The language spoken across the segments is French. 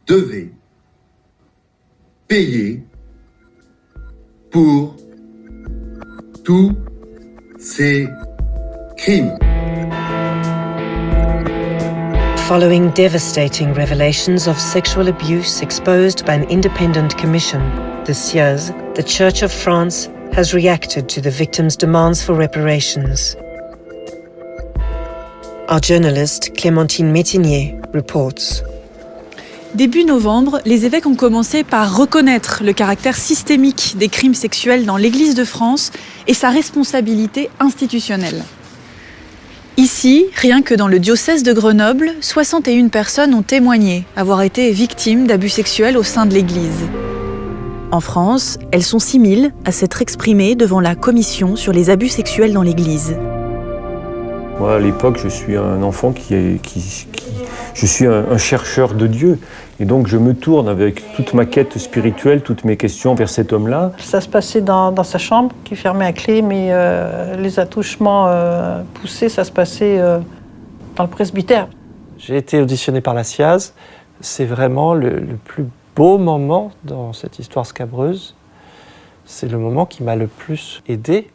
devait payer pour tous ces crimes. Following devastating revelations of sexual abuse exposed by an independent commission, the CIEZ, the Church of France has reacted to the victims' demands for reparations. Our journalist Clémentine Métinier reports. Début novembre, les évêques ont commencé par reconnaître le caractère systémique des crimes sexuels dans l'Église de France et sa responsabilité institutionnelle. Ici, rien que dans le diocèse de Grenoble, 61 personnes ont témoigné avoir été victimes d'abus sexuels au sein de l'Église. En France, elles sont 6000 à s'être exprimées devant la commission sur les abus sexuels dans l'Église. Moi, à l'époque, je suis un enfant je suis un chercheur de Dieu. Et donc, je me tourne avec toute ma quête spirituelle, toutes mes questions vers cet homme-là. Ça se passait dans sa chambre, qui fermait à clé, mais les attouchements poussés, ça se passait dans le presbytère. J'ai été auditionné par la CIAZ. C'est vraiment le plus beau moment dans cette histoire scabreuse. C'est le moment qui m'a le plus aidé.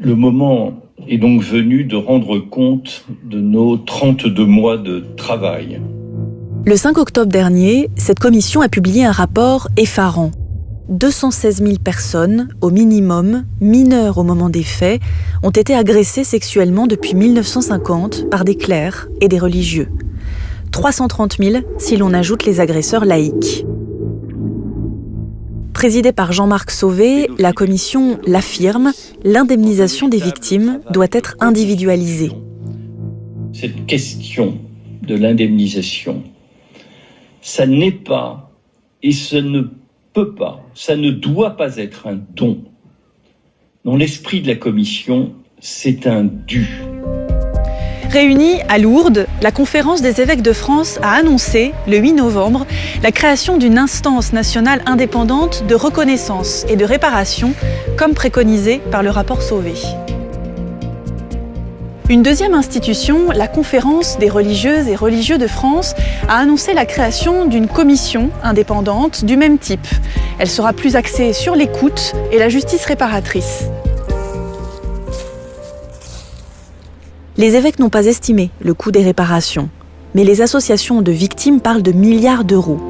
Le moment est donc venu de rendre compte de nos 32 mois de travail. Le 5 octobre dernier, cette commission a publié un rapport effarant. 216 000 personnes, au minimum, mineures au moment des faits, ont été agressées sexuellement depuis 1950 par des clercs et des religieux. 330 000 si l'on ajoute les agresseurs laïcs. Présidée par Jean-Marc Sauvé, la commission l'affirme, l'indemnisation des victimes doit être individualisée. Cette question de l'indemnisation, ça n'est pas, et ça ne peut pas, ça ne doit pas être un don. Dans l'esprit de la commission, c'est un dû. Réunie à Lourdes, la Conférence des évêques de France a annoncé, le 8 novembre, la création d'une instance nationale indépendante de reconnaissance et de réparation, comme préconisé par le rapport Sauvé. Une deuxième institution, la Conférence des religieuses et religieux de France, a annoncé la création d'une commission indépendante du même type. Elle sera plus axée sur l'écoute et la justice réparatrice. Les évêques n'ont pas estimé le coût des réparations, mais les associations de victimes parlent de milliards d'euros.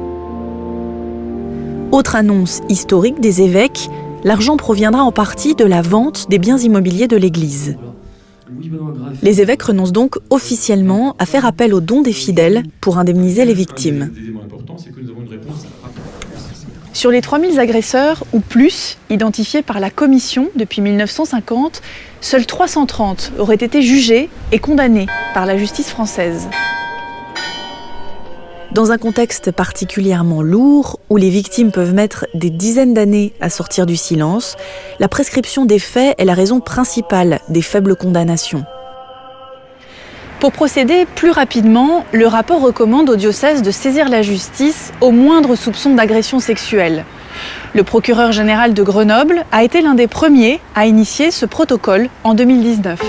Autre annonce historique des évêques, l'argent proviendra en partie de la vente des biens immobiliers de l'Église. Les évêques renoncent donc officiellement à faire appel aux dons des fidèles pour indemniser les victimes. Sur les 3000 agresseurs ou plus identifiés par la commission depuis 1950, seuls 330 auraient été jugés et condamnés par la justice française. Dans un contexte particulièrement lourd, où les victimes peuvent mettre des dizaines d'années à sortir du silence, la prescription des faits est la raison principale des faibles condamnations. Pour procéder plus rapidement, le rapport recommande au diocèse de saisir la justice au moindre soupçon d'agression sexuelle. Le procureur général de Grenoble a été l'un des premiers à initier ce protocole en 2019.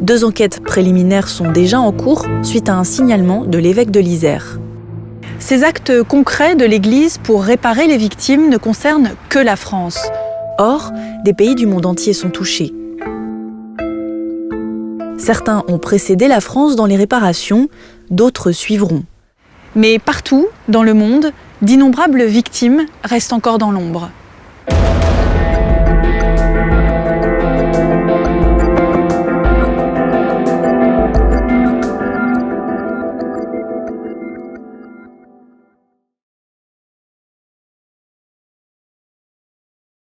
2 enquêtes préliminaires sont déjà en cours suite à un signalement de l'évêque de l'Isère. Ces actes concrets de l'Église pour réparer les victimes ne concernent que la France. Or, des pays du monde entier sont touchés. Certains ont précédé la France dans les réparations, d'autres suivront. Mais partout, dans le monde, d'innombrables victimes restent encore dans l'ombre.